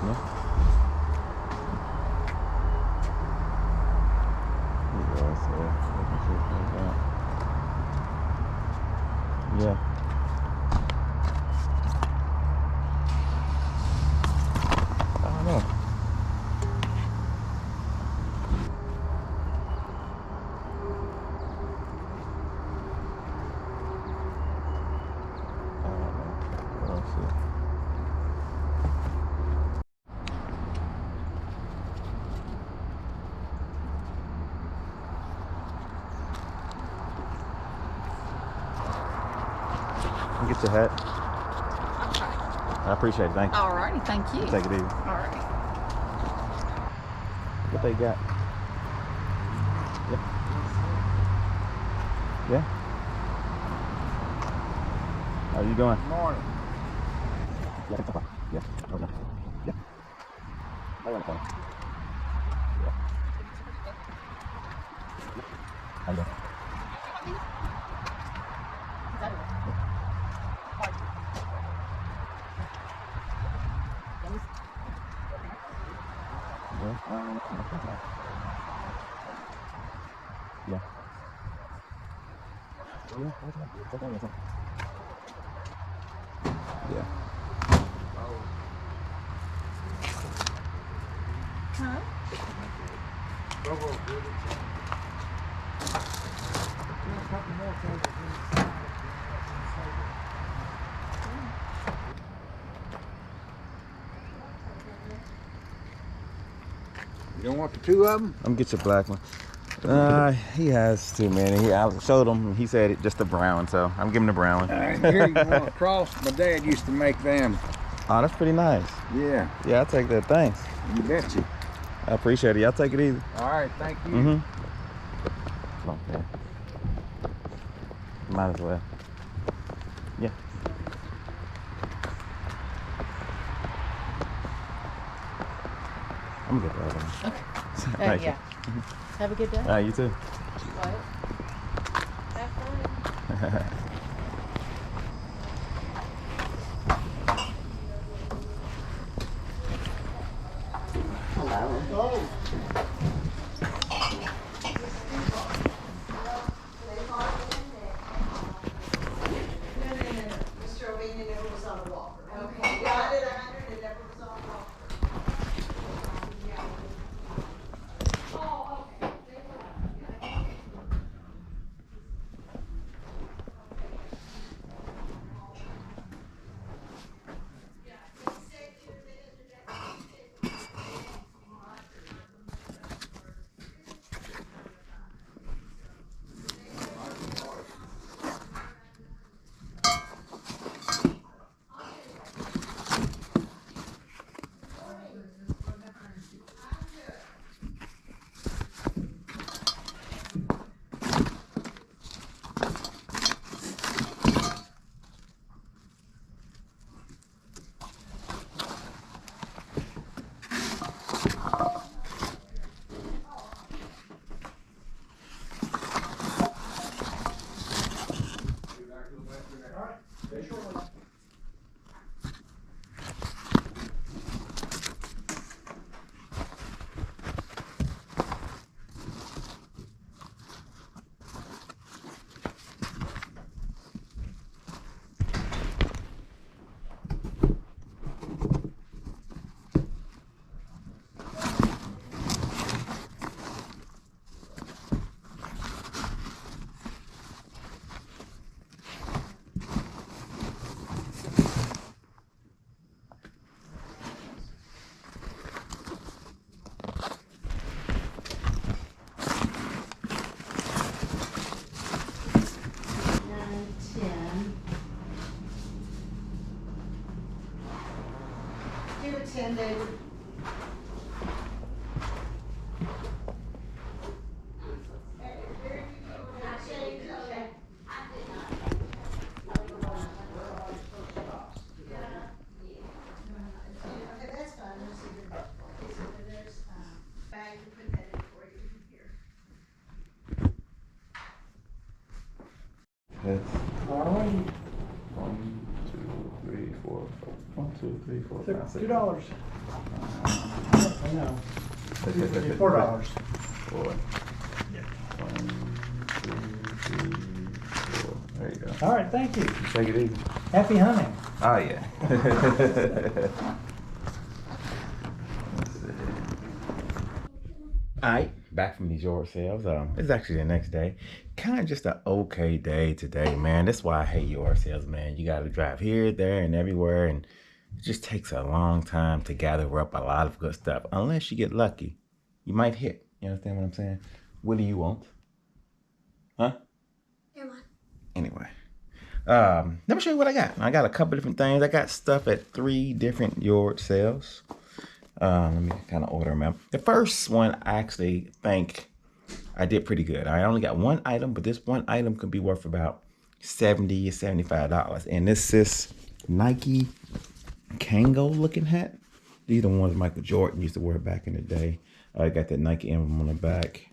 Yeah. Yeah. I don't know. Let's see. Get your hat. I'll try. I appreciate it. Thank you. All righty, thank you. Take it easy. All right. What they got? Yeah. Yeah. How you doing? Good morning. Yeah. Yeah. Okay. Yeah. Right on the corner. Yeah. How you doing? Yeah. Yeah. Yeah. Huh? You don't want the two of them? I'm gonna get your black one. He has too many. I showed him. He said it just the brown, so I'm giving the brown one. Here you want a cross. My dad used to make them. Oh, that's pretty nice. Yeah, Yeah, I'll take that. Thanks. you betcha. I appreciate it. Y'all take it easy. All right, thank you. Mm-hmm. Okay. Might as well. Yeah. I'm gonna get the other one. Okay. Thank you. Yeah. Have a good day. You too. Well, have fun. Mr. O'Bean never was on a walker. Okay. Got it, 100, and never was on a walker. Oh, okay. Give it 10, David. Okay, that's fine. Let's see the there's bag to put that in for you here. Yes. All right. 1, 2, 3, 4, 1, 2, 3, 4, 5, 6. $2. I know. $4. 4. Yeah. 1, 2, 3, 4. There you go. All right, thank you. Take it easy. Happy hunting. Oh yeah. Alright, back from these yard sales. It's actually the next day. Kind of just an okay day today, man. That's why I hate yard sales, man. You gotta drive here, there, and everywhere, and it just takes a long time to gather up a lot of good stuff. Unless you get lucky. You might hit. You understand what I'm saying? What do you want? Huh? Anyway. Let me show you what I got. I got a couple different things. I got stuff at 3 different yard sales. Let me kind of order them out. The first one, I actually think I did pretty good. I only got one item, but this one item could be worth about $70 or $75. And this is Nike Kango looking hat. These are the ones Michael Jordan used to wear back in the day. I got that Nike emblem on the back.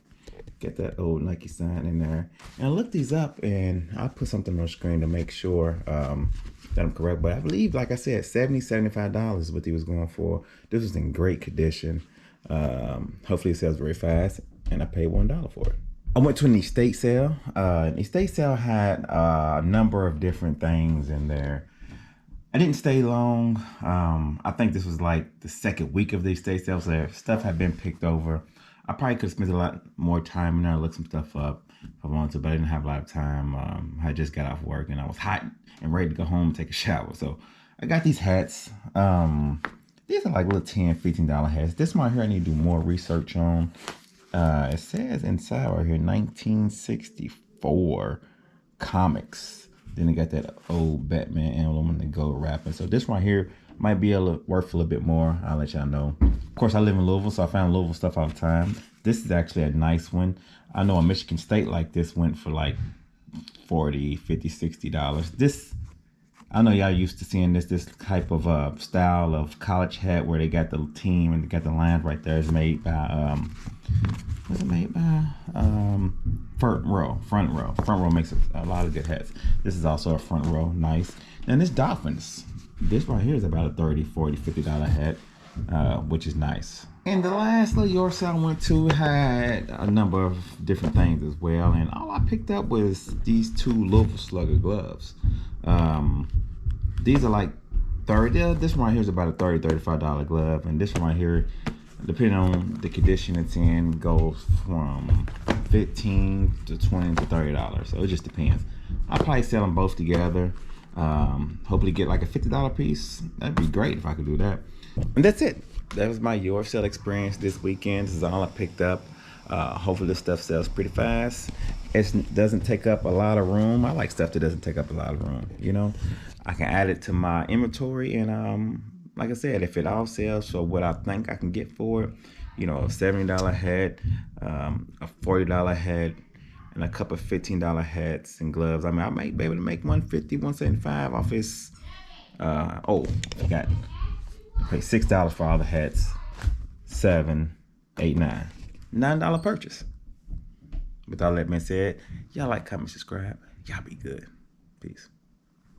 Get that old Nike sign in there. And I looked these up, and I'll put something on the screen to make sure that I'm correct. But I believe, like I said, $70, $75 is what he was going for. This was in great condition. Hopefully it sells very fast, and I paid $1 for it. I went to an estate sale. The estate sale had a number of different things in there. I didn't stay long. I think this was like the second week of the estate sale, so stuff had been picked over. I probably could have spent a lot more time in there, look some stuff up if I wanted to, but I didn't have a lot of time. I just got off work and I was hot and ready to go home and take a shower. So I got these hats. These are like little $10, $15 hats. This one here I need to do more research on. It says inside right here, 1964 comics. Then they got that old Batman emblem and the gold wrapping. So this one here might be worth a little bit more. I'll let y'all know. Of course, I live in Louisville, so I found Louisville stuff all the time. This is actually a nice one. I know a Michigan State like this went for like $40, $50, $60. This, I know y'all used to seeing this type of style of college hat where they got the team and they got the line right there. It's made by, what's it made by? Front Row. Front Row makes a lot of good hats. This is also a Front Row, nice. And this Dolphins. This right here is about a $30, $40, $50 hat, which is nice. And the last little yard sale I went to had a number of different things as well. And all I picked up was these 2 Louisville Slugger gloves. These are like 30. This one right here is about a $30, $35 glove. And this one right here, depending on the condition it's in, goes from $15 to $20 to $30. So it just depends. I'll probably sell them both together. Hopefully get like a $50 piece. That'd be great if I could do that. And that's it. That was my yard sale experience this weekend. This is all I picked up. Hopefully this stuff sells pretty fast. It doesn't take up a lot of room. I like stuff that doesn't take up a lot of room. You know, I can add it to my inventory, and like I said, if it all sells for what I think I can get for it, you know, a $70 hat, a $40 hat, and a couple of $15 hats and gloves. I mean, I might be able to make $150, $175 off his. I pay $6 for all the hats. $7, $8, $9 purchase. With all that being said, y'all like, comment, subscribe. Y'all be good. Peace.